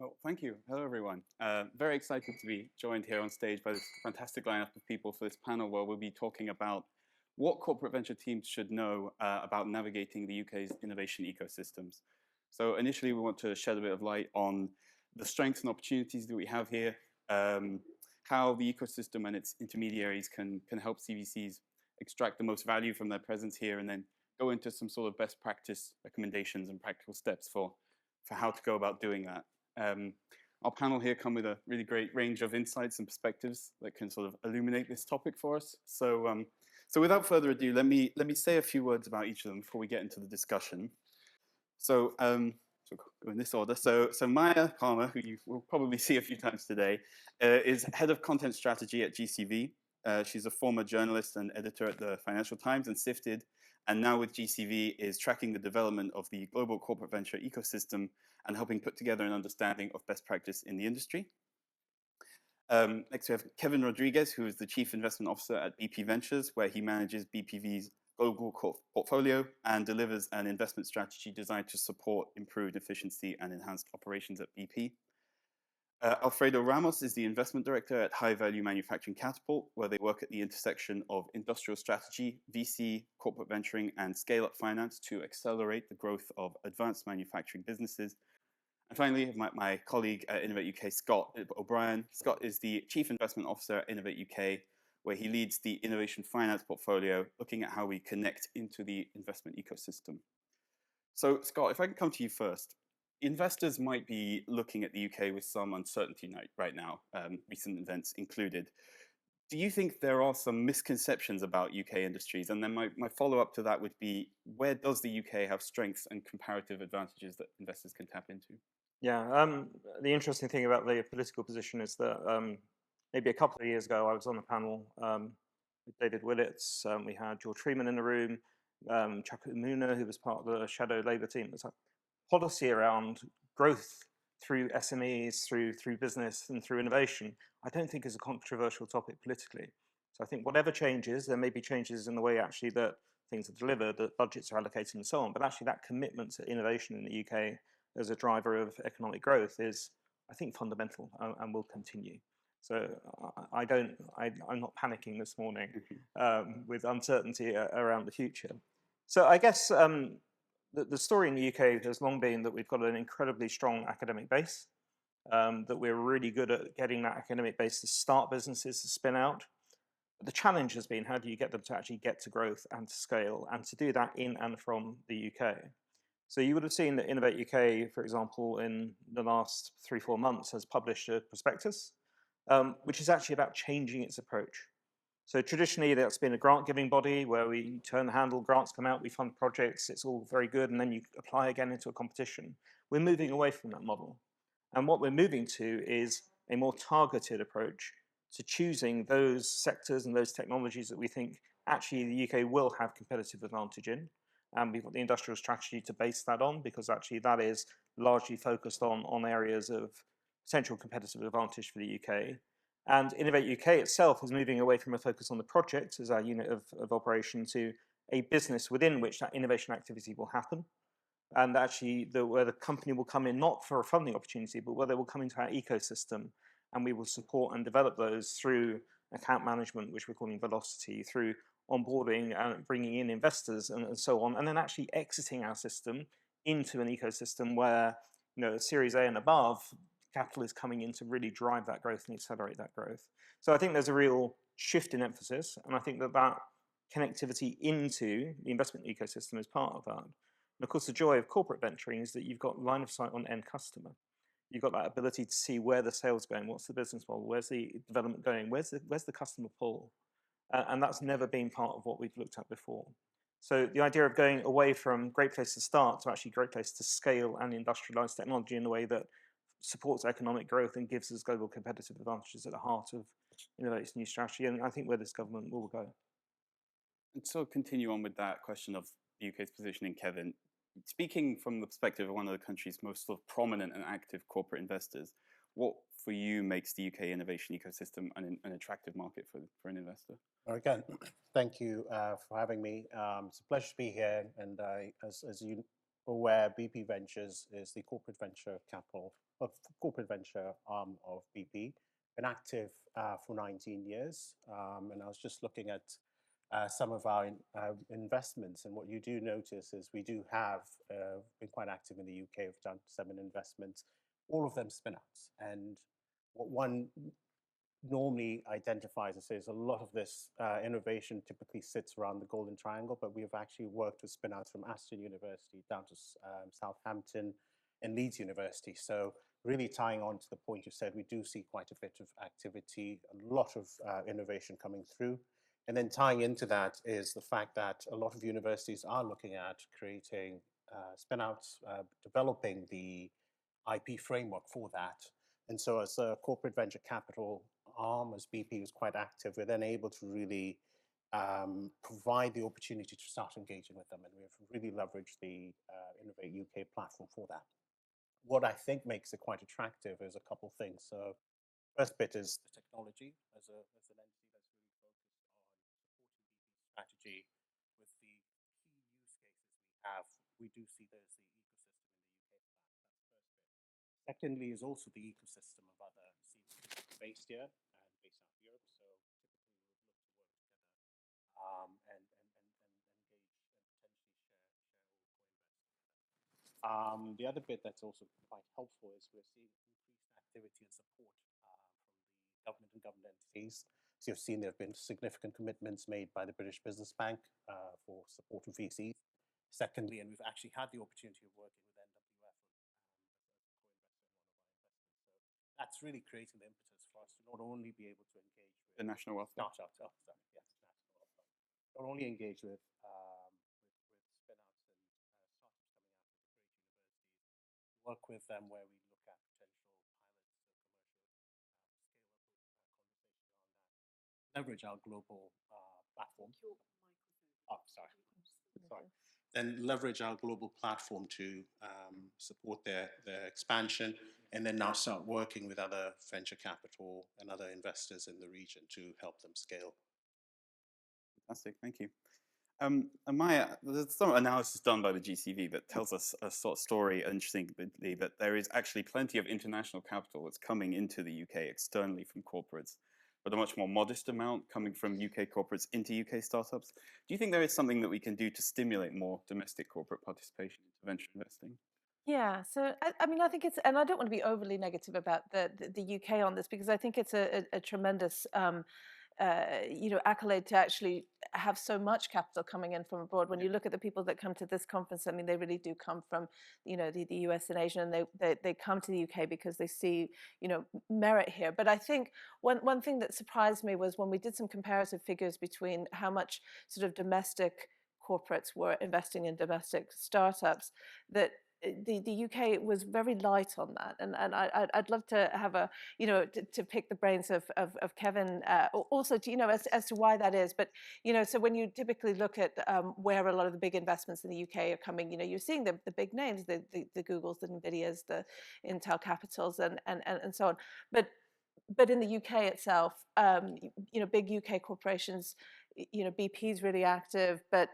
Well, thank you. Hello, everyone. Very excited to be joined here on stage by this fantastic lineup of people for this panel where we'll be talking about what corporate venture teams should know about navigating the UK's innovation ecosystems. So initially, we want to shed a bit of light on the strengths and opportunities that we have here, how the ecosystem and its intermediaries can help CVCs extract the most value from their presence here, and then go into some sort of best practice recommendations and practical steps for how to go about doing that. Our panel here come with a really great range of insights and perspectives that can sort of illuminate this topic for us. So, so without further ado, let me say a few words about each of them before we get into the discussion. So, so go in this order. So Maya Palmer, who you will probably see a few times today, is head of content strategy at GCV. She's a former journalist and editor at the Financial Times and Sifted, and now with GCV is tracking the development of the global corporate venture ecosystem and helping put together an understanding of best practice in the industry. Next we have Kevin Rodriguez, who is the Chief Investment Officer at BP Ventures, where he manages BPV's global portfolio and delivers an investment strategy designed to support improved efficiency and enhanced operations at BP. Alfredo Ramos is the investment director at High Value Manufacturing Catapult, where they work at the intersection of industrial strategy, VC, corporate venturing, and scale-up finance to accelerate the growth of advanced manufacturing businesses. And finally, my colleague at Innovate UK, Scott O'Brien. Scott is the Chief Investment Officer at Innovate UK, where he leads the innovation finance portfolio, looking at how we connect into the investment ecosystem. So, Scott, if I can come to you first. Investors might be looking at the UK with some uncertainty right now, recent events included. Do you think there are some misconceptions about UK industries? And then my follow-up to that would be, where does the UK have strengths and comparative advantages that investors can tap into? Yeah, the interesting thing about the political position is that maybe a couple of years ago, I was on a panel with David Willits. We had George Freeman in the room, Chuck Umuna, who was part of the shadow Labour team. It was like policy around growth through SMEs, through business and through innovation, I don't think is a controversial topic politically. So I think whatever changes, there may be changes in the way actually that things are delivered, that budgets are allocated and so on, but actually that commitment to innovation in the UK as a driver of economic growth is, I think, fundamental and will continue. So I'm not panicking this morning with uncertainty around the future. So I guess the story in the UK has long been that we've got an incredibly strong academic base, that we're really good at getting that academic base to start businesses, to spin out. But the challenge has been, how do you get them to actually get to growth and to scale, and to do that in and from the UK? So you would have seen that Innovate UK, for example, in the last 3-4 months has published a prospectus, which is actually about changing its approach. So traditionally, that's been a grant-giving body where we turn the handle, grants come out, we fund projects, it's all very good, and then you apply again into a competition. We're moving away from that model. And what we're moving to is a more targeted approach to choosing those sectors and those technologies that we think actually the UK will have competitive advantage in. And we've got the industrial strategy to base that on, because actually that is largely focused on areas of potential competitive advantage for the UK. And Innovate UK itself is moving away from a focus on the project as our unit of operation to a business within which that innovation activity will happen. And actually where the company will come in not for a funding opportunity, but where they will come into our ecosystem, and we will support and develop those through account management, which we're calling velocity, through onboarding and bringing in investors and so on, and then actually exiting our system into an ecosystem where, Series A and above, capital is coming in to really drive that growth and accelerate that growth. So I think there's a real shift in emphasis, and I think that connectivity into the investment ecosystem is part of that. And of course, the joy of corporate venturing is that you've got line of sight on end customer. You've got that ability to see where the sales going, what's the business model, where's the development going, where's the customer pull, and that's never been part of what we've looked at before. So the idea of going away from great place to start to actually great place to scale and industrialize technology in a way that supports economic growth and gives us global competitive advantages at the heart of Innovate's new strategy, and I think where this government will go. And so continue on with that question of the UK's positioning, Kevin. Speaking from the perspective of one of the country's most sort of prominent and active corporate investors, what for you makes the UK innovation ecosystem an attractive market for an investor? Again, thank you for having me. It's a pleasure to be here, and as you where BP Ventures is the corporate venture capital, corporate venture arm of BP, been active for 19 years. And I was just looking at some of our investments, and what you do notice is we do have been quite active in the UK. We've done 7 investments, all of them spinouts. And what one normally identifies and says a lot of this innovation typically sits around the Golden Triangle, but we've actually worked with spinouts from Aston University down to Southampton and Leeds University. So really tying on to the point you said, we do see quite a bit of activity, a lot of innovation coming through. And then tying into that is the fact that a lot of universities are looking at creating spinouts, developing the IP framework for that. And so as a corporate venture capital arm, as BP was quite active, we're then able to really provide the opportunity to start engaging with them. And we've really leveraged the Innovate UK platform for that. What I think makes it quite attractive is a couple of things. So first bit is the technology as an entity that's really focused on supporting BP's strategy with the key use cases we have. We do see there's the ecosystem in the UK for that. That's the first bit. Secondly is also the ecosystem of other CVCs based here and based out of Europe. So typically we would look to work together and engage and potentially share or co-invest. The other bit that's also quite helpful is we're seeing increased activity and support from the government and government entities. So you've seen there have been significant commitments made by the British Business Bank for support of VCs. Secondly, and we've actually had the opportunity of working with NWF as a co-investor in one of our investments. So that's really creating the impetus for us to not only be able to engage with The National Wealth Fund. startups, yes, National Wealth Fund, not only engage with spinouts and startups coming out of the great universities, work with them where we look at potential pilots, commercial conversation around that, leverage our global platform. Oh, sorry. Then leverage our global platform to support their expansion, and then now start working with other venture capital and other investors in the region to help them scale. Fantastic, thank you. And there's some analysis done by the GCV that tells us a sort of story, interestingly, that there is actually plenty of international capital that's coming into the UK externally from corporates, but a much more modest amount coming from UK corporates into UK startups. Do you think there is something that we can do to stimulate more domestic corporate participation into venture investing? Yeah, so I mean, I think it's, and I don't want to be overly negative about the UK on this, because I think it's a tremendous accolade to actually have so much capital coming in from abroad. When you look at the people that come to this conference, I mean, they really do come from, the US and Asia, and they come to the UK because they see, merit here. But I think one thing that surprised me was when we did some comparative figures between how much sort of domestic corporates were investing in domestic startups, that the UK was very light on that, and I'd love to have a to pick the brains of Kevin also to as to why that is. But so when you typically look at where a lot of the big investments in the UK are coming, you're seeing the big names, the Googles, the Nvidias, the Intel Capitals, and so on. But in the UK itself, big UK corporations, BP is really active, but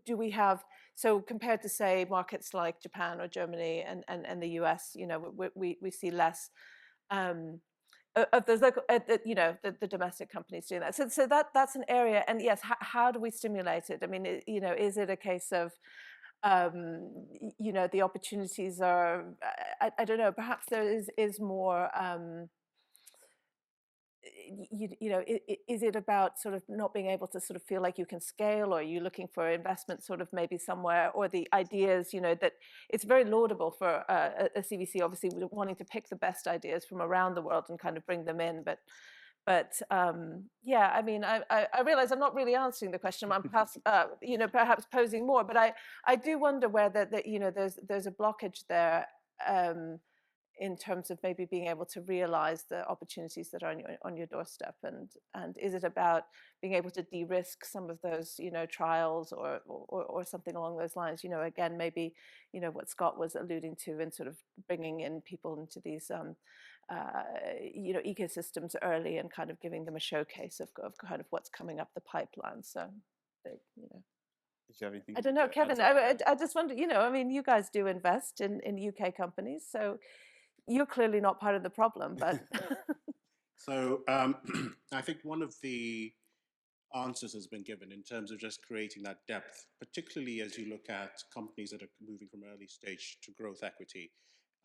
do we have, so compared to say markets like Japan or Germany and the US, we see less of those local, the domestic companies doing that. So that's an area, and yes, how do we stimulate it? I mean, is it a case of the opportunities are, I don't know, perhaps there is more. Is it about sort of not being able to sort of feel like you can scale, or are you looking for investment sort of maybe somewhere, or the ideas, that it's very laudable for a CVC, obviously wanting to pick the best ideas from around the world and kind of bring them in, but yeah, I mean, I realize I'm not really answering the question. I'm perhaps posing more, but I do wonder whether there's a blockage there in terms of maybe being able to realize the opportunities that are on your doorstep, and is it about being able to de-risk some of those trials or something along those lines? Again, maybe what Scott was alluding to in sort of bringing in people into these ecosystems early and kind of giving them a showcase of kind of what's coming up the pipeline. So Did you have anything? I don't know, to add Kevin, to that? I just wonder, I mean, you guys do invest in UK companies, so you're clearly not part of the problem, but So I think one of the answers has been given in terms of just creating that depth, particularly as you look at companies that are moving from early stage to growth equity.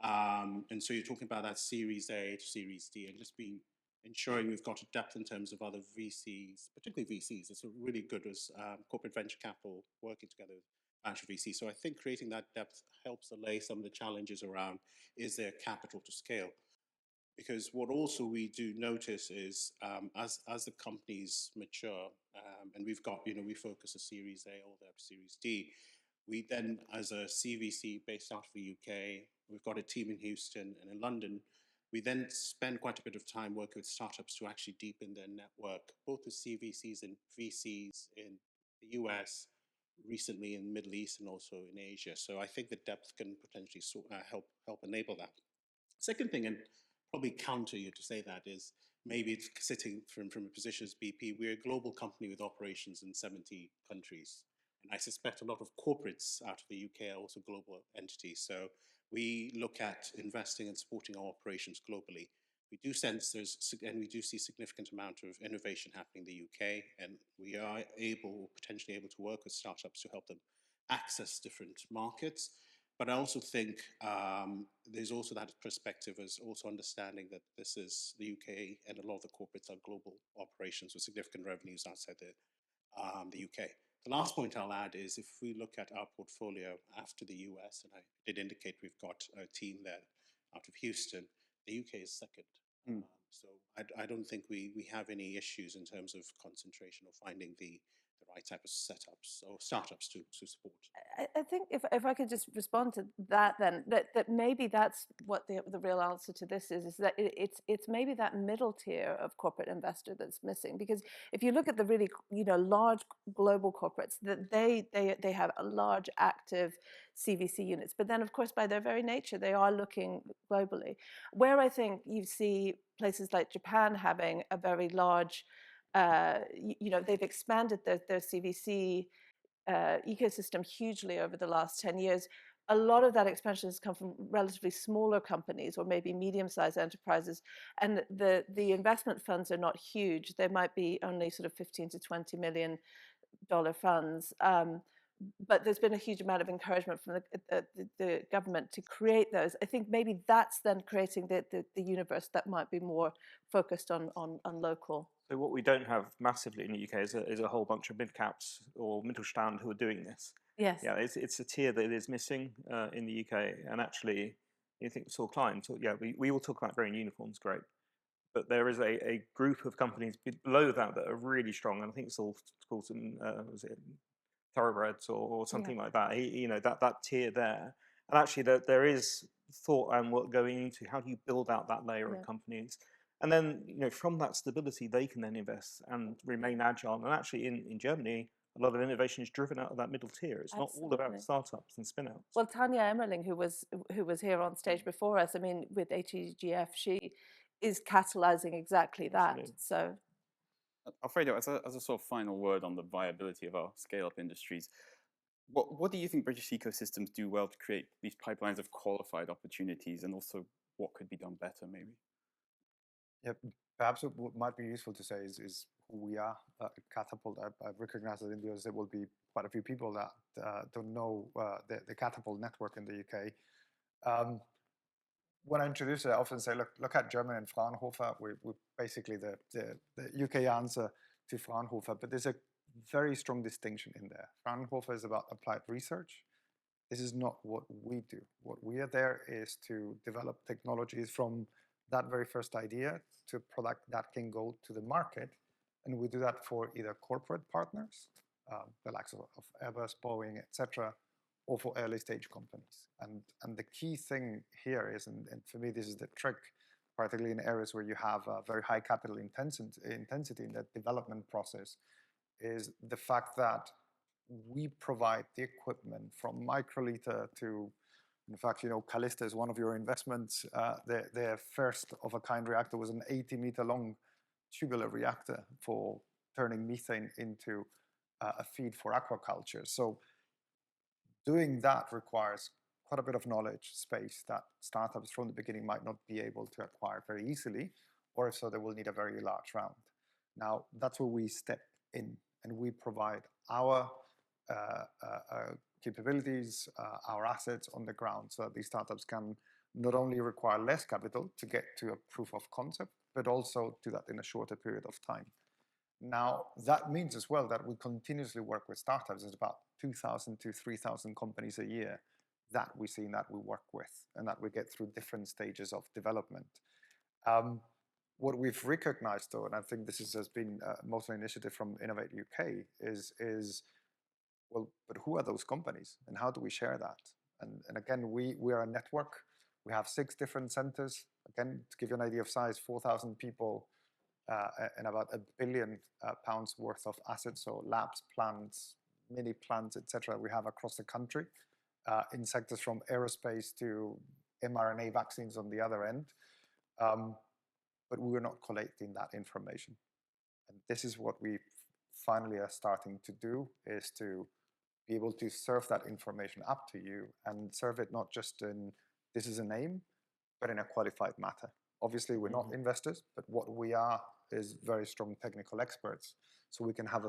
And so you're talking about that Series A to Series D, and just ensuring we've got a depth in terms of other VCs, particularly VCs. It's really good as corporate venture capital working together with venture VCs. So I think creating that depth helps allay some of the challenges around, is there capital to scale? Because what also we do notice is as the companies mature, and we've got, we focus a Series A all the way up to Series D, we then, as a CVC based out of the UK, we've got a team in Houston and in London, we then spend quite a bit of time working with startups to actually deepen their network, both with CVCs and VCs in the US, recently in the Middle East, and also in Asia. So I think the depth can potentially help enable that. Second thing, and probably counter you to say that, is maybe it's sitting from a position as BP. We're a global company with operations in 70 countries. And I suspect a lot of corporates out of the UK are also global entities. So we look at investing and supporting our operations globally. We do sense and we do see significant amount of innovation happening in the UK, and we are potentially able to work with startups to help them access different markets. But I also think there's also that perspective as also understanding that this is the UK, and a lot of the corporates are global operations with significant revenues outside the UK. The last point I'll add is, if we look at our portfolio after the US, and I did indicate we've got a team there out of Houston, the UK is second. So I don't think we have any issues in terms of concentration or finding the right type of setups or startups to support. I think if I could just respond to that, then that maybe that's what the real answer to this is that it's maybe that middle tier of corporate investor that's missing. Because if you look at the really large global corporates, that they have a large active CVC units, but then of course by their very nature they are looking globally. Where I think you see places like Japan having a very large they've expanded their CVC ecosystem hugely over the last 10 years. A lot of that expansion has come from relatively smaller companies or maybe medium-sized enterprises, and the investment funds are not huge. They might be only sort of $15 to $20 million funds. But there's been a huge amount of encouragement from the government to create those. I think maybe that's then creating the universe that might be more focused on local. So what we don't have massively in the UK is a whole bunch of mid-caps or Mittelstand who are doing this. Yes. Yeah, it's a tier that is missing in the UK. And actually, you think Saul Klein, we all talk about growing unicorns, great. But there is a group of companies below that are really strong. And I think Saul calls them, was it thoroughbreds or something like that, that tier there. And actually there is thought and work going into how do you build out that layer of companies. And then, from that stability, they can then invest and remain agile. And actually in Germany, a lot of innovation is driven out of that middle tier. It's not all about startups and spinouts. Well, Tanya Emmerling, who was here on stage before us, I mean, with HEGF, she is catalyzing exactly that. Absolutely. So Alfredo, as a sort of final word on the viability of our scale-up industries, what do you think British ecosystems do well to create these pipelines of qualified opportunities, and also what could be done better, maybe? Yeah, perhaps what might be useful to say is who we are at Catapult. I've recognized that in the US there will be quite a few people that don't know the Catapult network in the UK. When I introduce it, I often say, look at Germany and Fraunhofer. We're basically the UK answer to Fraunhofer, but there's a very strong distinction in there. Fraunhofer is about applied research. This is not what we do. What we are there is to develop technologies from that very first idea to a product that can go to the market. And we do that for either corporate partners, the likes of Airbus, Boeing, etc., or for early stage companies. And the key thing here is, and for me this is the trick, particularly in areas where you have a very high capital intensity in the development process, is the fact that we provide the equipment from microliter to, in fact, Callista is one of your investments. Their first of a kind reactor was an 80-meter long tubular reactor for turning methane into a feed for aquaculture. So doing that requires quite a bit of knowledge space that startups from the beginning might not be able to acquire very easily, or if so, they will need a very large round. Now, that's where we step in and we provide our capabilities, our assets on the ground so that these startups can not only require less capital to get to a proof of concept, but also do that in a shorter period of time. Now, that means as well that we continuously work with startups. There's about 2,000 to 3,000 companies a year that we see and that we work with and that we get through different stages of development. What we've recognized, though, and I think this has been mostly an initiative from Innovate UK, is well, but who are those companies and how do we share that? And again, we are a network. We have 6 different centers. Again, to give you an idea of size, 4,000 people and about £1 billion worth of assets, so labs, plants, mini plants, etc. we have across the country in sectors from aerospace to mRNA vaccines on the other end. But we were not collecting that information. And this is what we finally are starting to do, is to be able to serve that information up to you and serve it not just in this is a name, but in a qualified matter. Obviously, we're not investors, but what we are is very strong technical experts. So we can have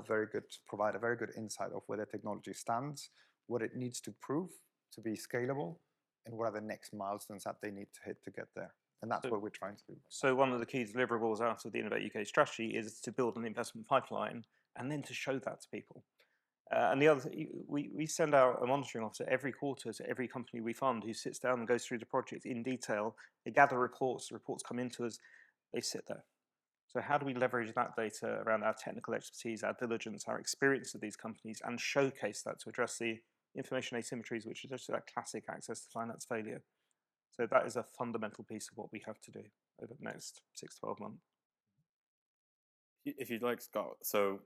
provide a very good insight of where the technology stands, what it needs to prove to be scalable, and what are the next milestones that they need to hit to get there. And that's what we're trying to do. So one of the key deliverables out of the Innovate UK strategy is to build an investment pipeline and then to show that to people. And the other thing, we send out a monitoring officer every quarter to every company we fund who sits down and goes through the project in detail. They gather reports, the reports come into us, they sit there. So how do we leverage that data around our technical expertise, our diligence, our experience of these companies, and showcase that to address the information asymmetries, which is just that classic access to finance failure. So that is a fundamental piece of what we have to do over the next 6 to 12 months. If you'd like, Scott, so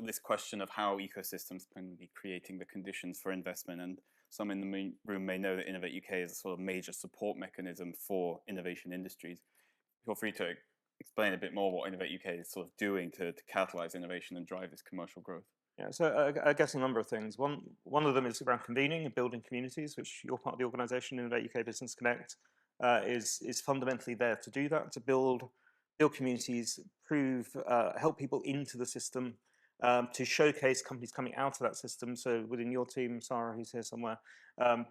this question of how ecosystems can be creating the conditions for investment, and some in the room may know that Innovate UK is a sort of major support mechanism for innovation industries. Feel free to explain a bit more what Innovate UK is sort of doing to catalyze innovation and drive this commercial growth. Yeah, so I guess a number of things. One of them is around convening and building communities, which you're part of the organisation, Innovate UK Business Connect, is fundamentally there to do that, to build communities, help people into the system, to showcase companies coming out of that system. So within your team, Sarah, who's here somewhere,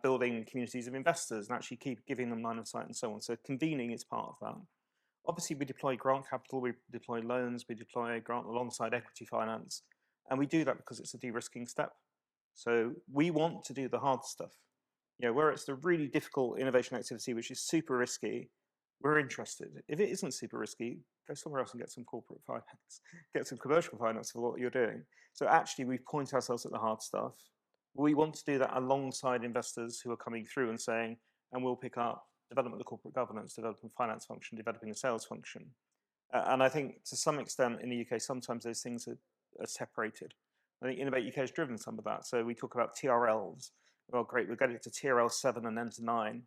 building communities of investors and actually keep giving them line of sight and so on. So convening is part of that. Obviously, we deploy grant capital, we deploy loans, we deploy grant alongside equity finance. And we do that because it's a de-risking step. So we want to do the hard stuff. Where it's the really difficult innovation activity, which is super risky, we're interested. If it isn't super risky, go somewhere else and get some corporate finance, get some commercial finance for what you're doing. So actually, we point ourselves at the hard stuff. We want to do that alongside investors who are coming through and saying, and we'll pick up development of corporate governance, developing finance function, developing a sales function. And I think to some extent in the UK, sometimes those things are separated. I think Innovate UK has driven some of that. So we talk about TRLs. Well, great, we're getting to TRL 7 and then to 9.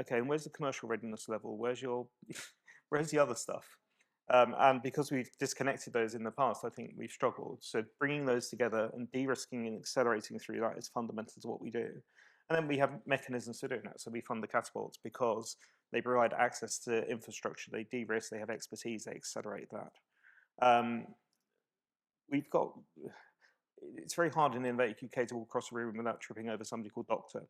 Okay, and where's the commercial readiness level? Where's the other stuff? And because we've disconnected those in the past, I think we've struggled. So bringing those together and de-risking and accelerating through that is fundamental to what we do. And then we have mechanisms for doing that. So we fund the Catapults because they provide access to infrastructure, they de-risk, they have expertise, they accelerate that. It's very hard in Innovate UK to walk across a room without tripping over somebody called Doctor.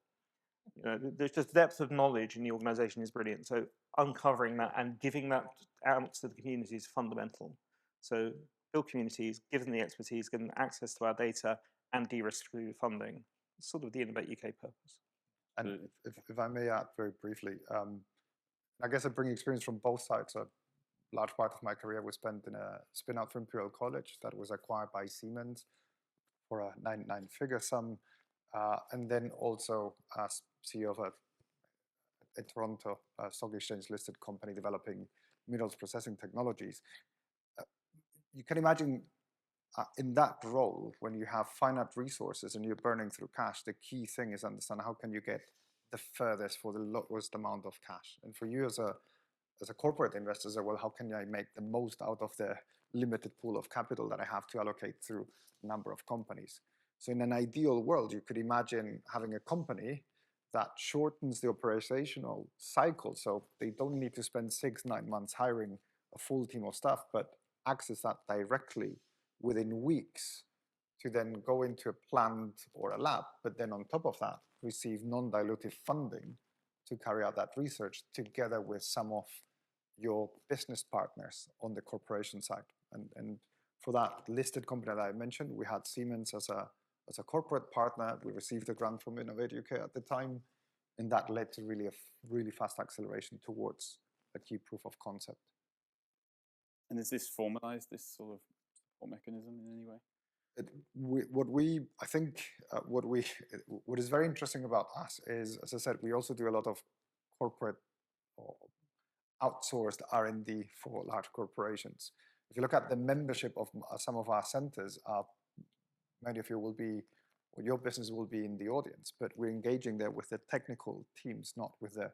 There's just depth of knowledge in the organisation is brilliant. So uncovering that and giving that out to the community is fundamental. So build communities, give them the expertise, give them access to our data, and de-risk through funding. It's sort of the Innovate UK purpose. And if I may add very briefly, I guess I bring experience from both sides. A large part of my career was spent in a spinout from Imperial College that was acquired by Siemens for a nine-figure sum, and then also as CEO of a Toronto Stock Exchange listed company developing minerals processing technologies. You can imagine in that role, when you have finite resources and you're burning through cash, the key thing is understand how can you get the furthest for the lowest amount of cash. And for you as a as a corporate investor, say, well, how can I make the most out of the limited pool of capital that I have to allocate through a number of companies? So in an ideal world, you could imagine having a company that shortens the operational cycle. So they don't need to spend 6-9 months hiring a full team of staff, but access that directly within weeks to then go into a plant or a lab, but then on top of that, receive non-dilutive funding to carry out that research together with some of your business partners on the corporation side. And for that listed company that I mentioned, we had Siemens as a corporate partner. We received a grant from Innovate UK at the time, and that led to really a really fast acceleration towards a key proof of concept. And is this formalized, this sort of support mechanism in any way? What is very interesting about us is, as I said, we also do a lot of corporate or outsourced R&D for large corporations. If you look at the membership of some of our centers, many of you will be, or your business will be in the audience, but we're engaging there with the technical teams, not with the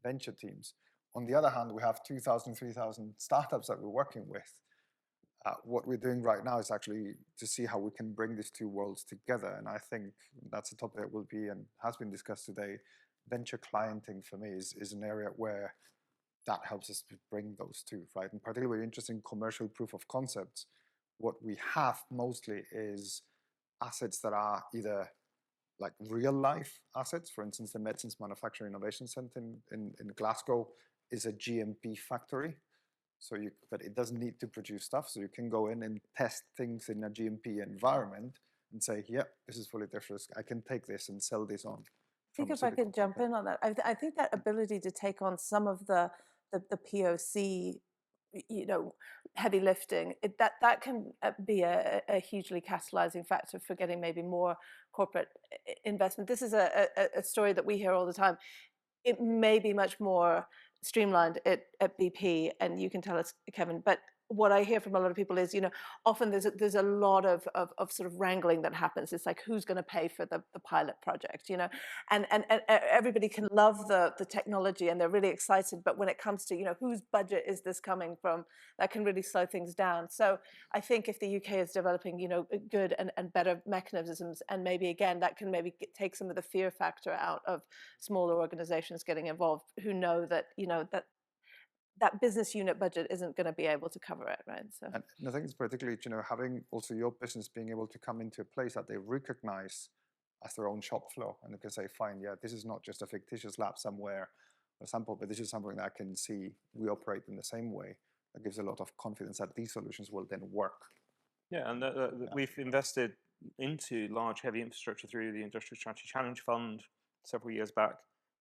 venture teams. On the other hand, we have 2,000, 3,000 startups that we're working with. What we're doing right now is actually to see how we can bring these two worlds together. And I think that's a topic that will be and has been discussed today. Venture clienting for me is an area where that helps us to bring those two, right? And particularly interesting commercial proof of concepts. What we have mostly is assets that are either like real life assets. For instance, the Medicines Manufacturing Innovation Center in Glasgow is a GMP factory. So but it doesn't need to produce stuff. So you can go in and test things in a GMP environment and say, yeah, this is fully different. I can take this and sell this on. I think if I could jump in on that, I think that ability to take on some of the POC, heavy lifting, that can be a hugely catalyzing factor for getting maybe more corporate investment. This is a story that we hear all the time. It may be much more streamlined at BP, and you can tell us, Kevin, but what I hear from a lot of people is, often there's a lot of sort of wrangling that happens. It's like, who's going to pay for the pilot project, and everybody can love the technology and they're really excited, but when it comes to, whose budget is this coming from, that can really slow things down. So I think if the UK is developing, good and better mechanisms, and maybe again, that can maybe take some of the fear factor out of smaller organizations getting involved who know that, that business unit budget isn't going to be able to cover it, right? So, and I think it's particularly, having also your business being able to come into a place that they recognize as their own shop floor, and they can say, fine, yeah, this is not just a fictitious lab somewhere or sample, but this is something that I can see we operate in the same way. That gives a lot of confidence that these solutions will then work. Yeah, and we've invested into large, heavy infrastructure through the Industrial Strategy Challenge Fund several years back.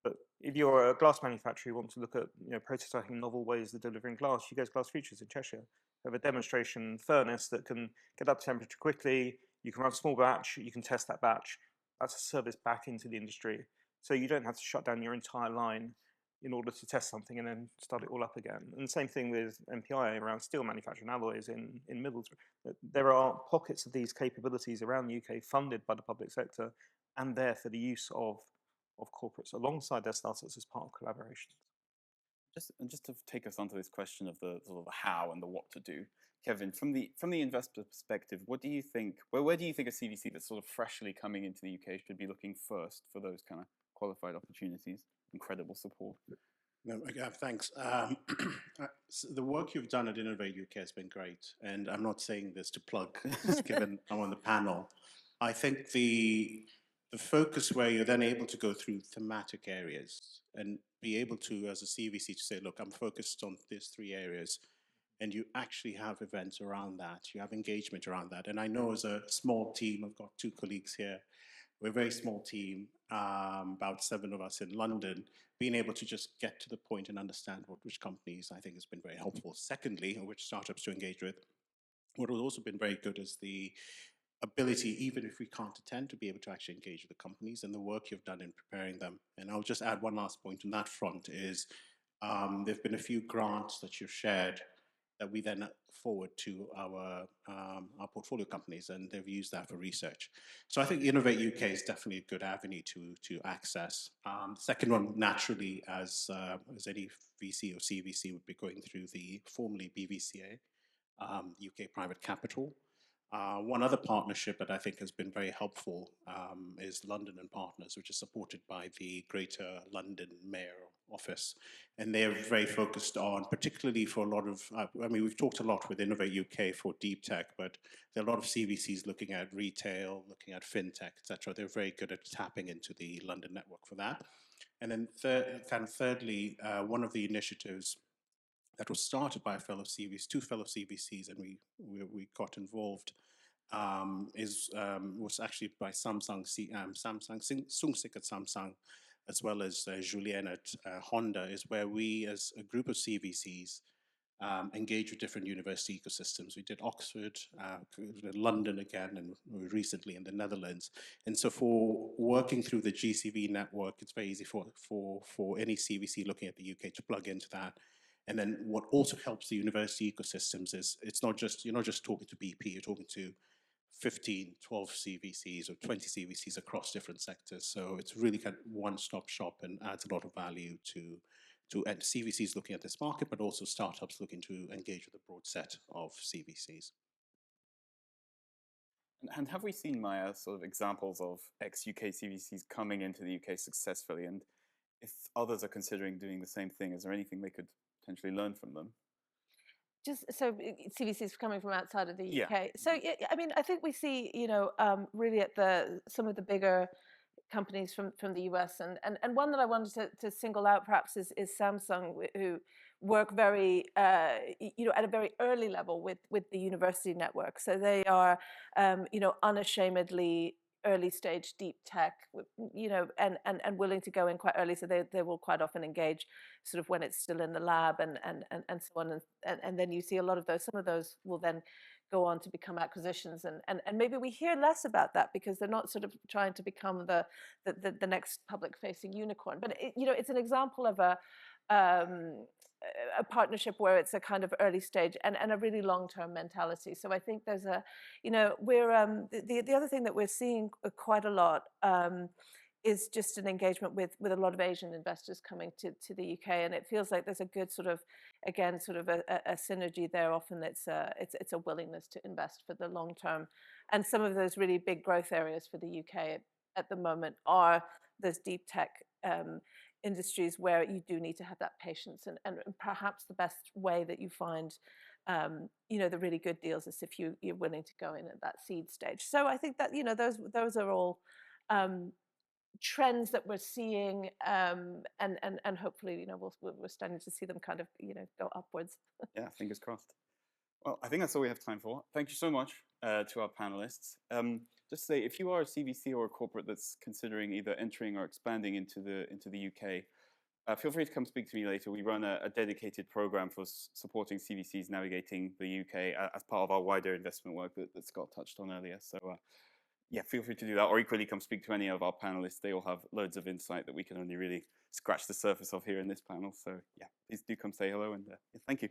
But if you're a glass manufacturer, you want to look at prototyping novel ways of delivering glass, you go to Glass Futures in Cheshire. You have a demonstration furnace that can get up to temperature quickly. You can run a small batch. You can test that batch. That's a service back into the industry. So you don't have to shut down your entire line in order to test something and then start it all up again. And the same thing with MPI around steel manufacturing alloys in Middlesbrough. There are pockets of these capabilities around the UK funded by the public sector and there for the use of corporates alongside their startups as part of collaborations. Just to take us onto this question of the sort of how and the what to do, Kevin, from the investor perspective, what do you think? Where do you think a CVC that's sort of freshly coming into the UK should be looking first for those kind of qualified opportunities, incredible support? No, thanks. The work you've done at Innovate UK has been great, and I'm not saying this to plug, given I'm on the panel. I think the focus where you're then able to go through thematic areas and be able to, as a CVC, to say, look, I'm focused on these 3 areas, and you actually have events around that, you have engagement around that. And I know as a small team, I've got 2 colleagues here, we're a very small team, about 7 of us in London, being able to just get to the point and understand which companies I think has been very helpful. Secondly, which startups to engage with. What has also been very good is the ability, even if we can't attend, to be able to actually engage with the companies and the work you've done in preparing them. And I'll just add one last point on that front is, there've been a few grants that you've shared that we then forward to our portfolio companies, and they've used that for research. So I think Innovate UK is definitely a good avenue to access. The second one, naturally, as any VC or CVC would be going through the formerly BVCA, UK Private Capital. One other partnership that I think has been very helpful is London and Partners, which is supported by the Greater London Mayor Office. And they're very focused on, particularly for a lot of, I mean, we've talked a lot with Innovate UK for deep tech, but there are a lot of CVCs looking at retail, looking at fintech, etc. They're very good at tapping into the London network for that. And then thirdly, one of the initiatives that was started by two fellow CVCs, and we got involved, was actually by Samsung, Sung-Sik at Samsung, as well as Julien at Honda, is where we, as a group of CVCs, engage with different university ecosystems. We did Oxford, London again, and recently in the Netherlands. And so for working through the GCV network, it's very easy for any CVC looking at the UK to plug into that. And then what also helps the university ecosystems is you're not just talking to BP, you're talking to 15, 12 CVCs or 20 CVCs across different sectors. So it's really kind of one-stop shop and adds a lot of value to CVCs looking at this market, but also startups looking to engage with a broad set of CVCs. And have we seen, Maya, sort of examples of ex-UK CVCs coming into the UK successfully? And if others are considering doing the same thing, is there anything they could potentially learn from them? Just so CVCs coming from outside of the UK. Yeah. So yeah, I mean, I think we see, really at some of the bigger companies from the US, and one that I wanted to single out perhaps is Samsung, who work very at a very early level with the university network. So they are unashamedly early stage deep tech, and willing to go in quite early. So they will quite often engage sort of when it's still in the lab and so on, and then you see a lot of those. Some of those will then go on to become acquisitions, and maybe we hear less about that because they're not sort of trying to become the next public facing unicorn. But it's an example of a partnership where it's a kind of early stage and a really long-term mentality. So I think there's we're the other thing that we're seeing quite a lot is just an engagement with a lot of Asian investors coming to the UK, and it feels like there's a good sort of, again, sort of a synergy there. Often it's a willingness to invest for the long term, and some of those really big growth areas for the UK at the moment are those deep tech industries where you do need to have that patience, and perhaps the best way that you find the really good deals is if you're willing to go in at that seed stage. So I think that those are all trends that we're seeing, and hopefully we're starting to see them kind of go upwards. Yeah, fingers crossed. Well, I think that's all we have time for. Thank you so much to our panelists. Just to say, if you are a CVC or a corporate that's considering either entering or expanding into the UK, feel free to come speak to me later. We run a dedicated program for supporting CVCs navigating the UK as part of our wider investment work that Scott touched on earlier. So yeah, feel free to do that, or equally come speak to any of our panelists. They all have loads of insight that we can only really scratch the surface of here in this panel. So yeah, please do come say hello, and thank you.